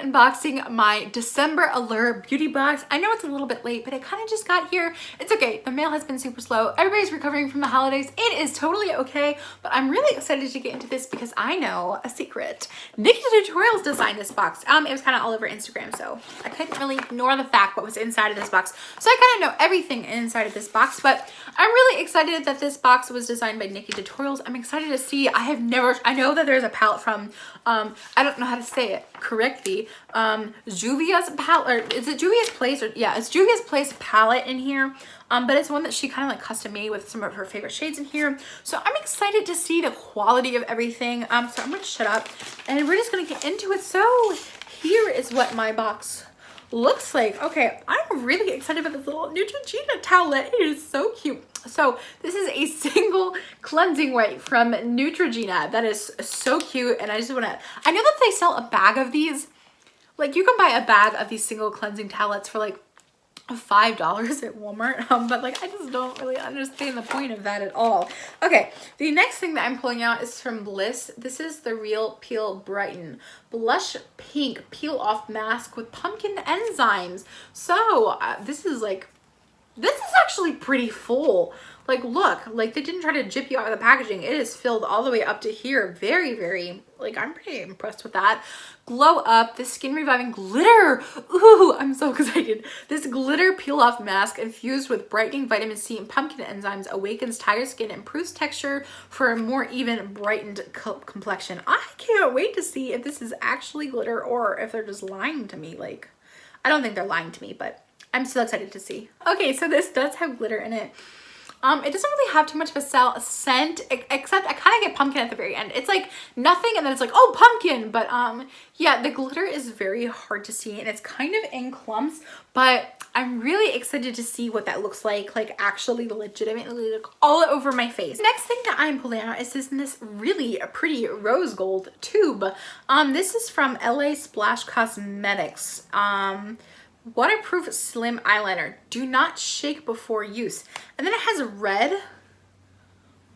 unboxing my December Allure beauty box. I know it's a little bit late, but it kind of just got here. It's okay. The mail has been super slow. Everybody's recovering from the holidays. It is totally okay, but I'm really excited to get into this because I know a secret. NikkieTutorials designed this box. It was kind of all over Instagram, so I couldn't really ignore the fact what was inside of this box. So I kind of know everything inside of this box, but I'm really excited that this box was designed by NikkieTutorials. I'm excited to see. I know that there's a palette from, I don't know how to say it correctly, Juvia's palette, or is it Juvia's Place? Or yeah, it's Juvia's Place palette in here, but it's one that she kind of like custom made with some of her favorite shades in here. So I'm excited to see the quality of everything. So I'm gonna shut up and we're just gonna get into it. So here is what my box looks like. Okay, I'm really excited about this little Neutrogena towelette. It is so cute. So this is a single cleansing wipe from Neutrogena. That is so cute, and I just want to, I know that they sell a bag of these. Like, you can buy a bag of these single cleansing towelettes for like $5 at Walmart, but like I just don't really understand the point of that at all. Okay, the next thing that I'm pulling out is from Bliss. This is the Real Peel Brighten Blush Pink Peel Off Mask with pumpkin enzymes. So this is actually pretty full. Like, look, like they didn't try to jip you out of the packaging. It is filled all the way up to here. Very, very, like, I'm pretty impressed with that. Glow Up, the Skin Reviving Glitter. Ooh, I'm so excited. This glitter peel off mask infused with brightening vitamin C and pumpkin enzymes awakens tired skin, improves texture for a more even brightened complexion. I can't wait to see if this is actually glitter or if they're just lying to me. Like, I don't think they're lying to me, but I'm so excited to see. Okay, so this does have glitter in it. It doesn't really have too much of a scent, except I kind of get pumpkin at the very end. It's like nothing, and then it's like, oh, pumpkin. But yeah, the glitter is very hard to see, and it's kind of in clumps, but I'm really excited to see what that looks like actually legitimately look all over my face. Next thing that I'm pulling out is this really pretty rose gold tube. This is from LA Splash Cosmetics. Waterproof slim eyeliner. Do not shake before use. And then it has red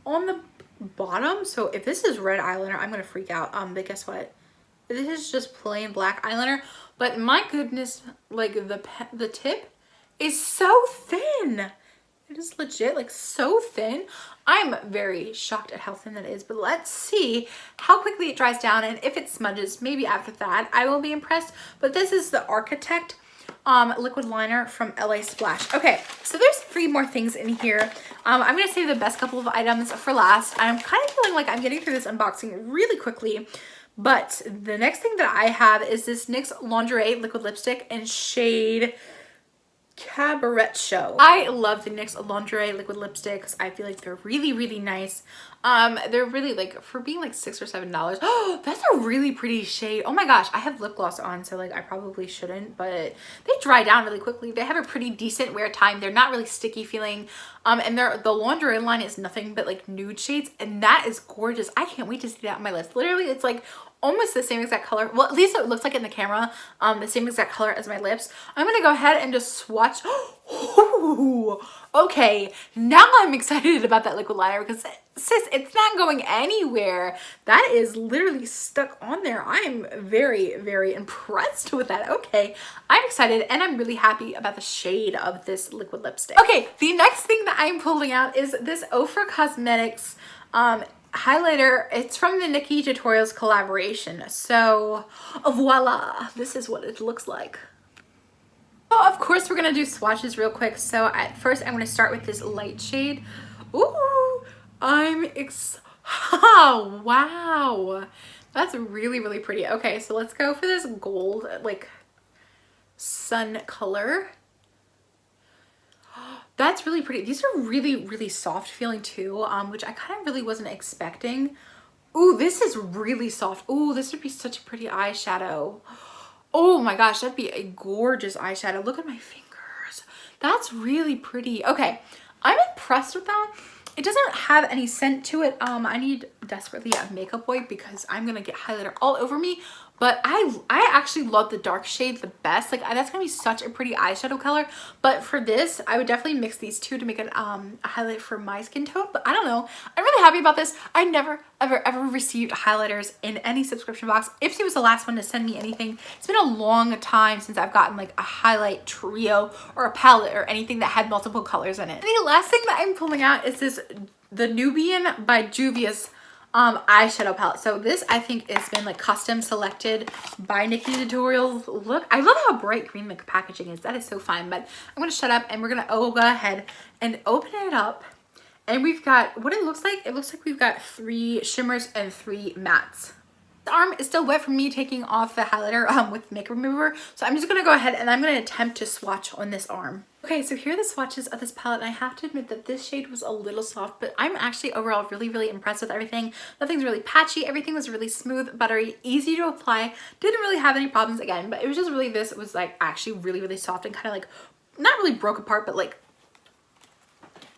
on the bottom. So if this is red eyeliner, I'm gonna freak out. But guess what? This is just plain black eyeliner. But my goodness, like the tip is so thin. It is legit, like, so thin. I'm very shocked at how thin that is, but let's see how quickly it dries down, and if it smudges, maybe after that I will be impressed. But this is the Architect liquid liner from LA Splash. Okay, so there's 3 more things in here. I'm gonna save the best couple of items for last. I'm kind of feeling like I'm getting through this unboxing really quickly, but the next thing that I have is this NYX Lingerie liquid lipstick in shade Cabaret Show. I love the NYX Lingerie liquid lipsticks. I feel like they're really, really nice. They're really, like, for being like $6 or $7. Oh, that's a really pretty shade. Oh my gosh, I have lip gloss on, so like I probably shouldn't, but they dry down really quickly. They have a pretty decent wear time. They're not really sticky feeling. And the lingerie line is nothing but like nude shades, and that is gorgeous. I can't wait to see that on my lips. Literally, it's like almost the same exact color. Well, at least it looks like in the camera, the same exact color as my lips. I'm gonna go ahead and just swatch. Ooh, okay, now I'm excited about that liquid liner because, sis, it's not going anywhere. That is literally stuck on there. I'm very, very impressed with that. Okay, I'm excited, and I'm really happy about the shade of this liquid lipstick. Okay, the next thing that I'm pulling out is this Ofra Cosmetics highlighter. It's from the NikkieTutorials collaboration. So voila, this is what it looks like. So of course we're gonna do swatches real quick. So at first I'm gonna start with this light shade. Ooh, oh, wow, that's really, really pretty. Okay, so let's go for this gold, like, sun color. That's really pretty. These are really, really soft feeling too, which I kind of really wasn't expecting. Ooh, this is really soft. Ooh, this would be such a pretty eyeshadow. Oh my gosh, that'd be a gorgeous eyeshadow. Look at my fingers. That's really pretty. Okay, I'm impressed with that. It doesn't have any scent to it. I need desperately a makeup wipe because I'm gonna get highlighter all over me. But I actually love the dark shade the best. Like, that's gonna be such a pretty eyeshadow color. But for this, I would definitely mix these two to make it a highlight for my skin tone. But I don't know. I'm really happy about this. I never ever received highlighters in any subscription box. Ipsy was the last one to send me anything. It's been a long time since I've gotten like a highlight trio or a palette or anything that had multiple colors in it. And the last thing that I'm pulling out is the Nubian by Juvia's eyeshadow palette. So this, I think, has been like custom selected by NikkieTutorials. Look, I love how bright green the packaging is. That is so fine. But I'm gonna shut up and we're gonna go ahead and open it up. And we've got what it looks like. It looks like we've got 3 shimmers and 3 mattes. The arm is still wet from me taking off the highlighter with makeup remover. So I'm just gonna go ahead and I'm gonna attempt to swatch on this arm. Okay, so here are the swatches of this palette, and I have to admit that this shade was a little soft, but I'm actually overall really impressed with everything. Nothing's really patchy. Everything was really smooth, buttery, easy to apply. Didn't really have any problems again, but it was just really, this was like actually really soft and kind of like, not really broke apart, but like,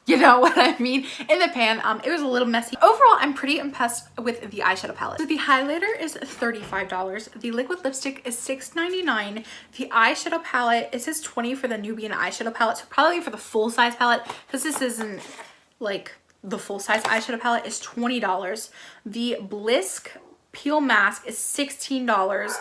you know what I mean, in the pan. It was a little messy. Overall, I'm pretty impressed with the eyeshadow palette. So the highlighter is $35. The liquid lipstick is $6.99. The eyeshadow palette, it says $20 for the Nubian eyeshadow palette. So probably for the full size palette, because this isn't like the full size eyeshadow palette, is $20. The Blisk peel mask is $16.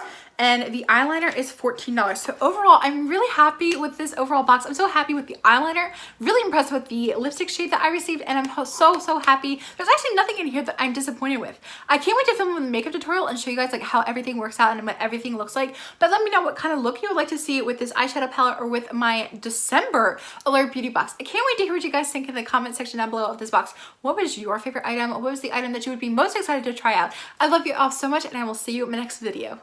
And the eyeliner is $14. So overall, I'm really happy with this overall box. I'm so happy with the eyeliner, really impressed with the lipstick shade that I received, and I'm so happy. There's actually nothing in here that I'm disappointed with. I can't wait to film a makeup tutorial and show you guys like how everything works out and what everything looks like. But let me know what kind of look you would like to see with this eyeshadow palette or with my December Allure beauty box. I can't wait to hear what you guys think in the comment section down below of this box. What was your favorite item? What was the item that you would be most excited to try out? I love you all so much, and I will see you in my next video.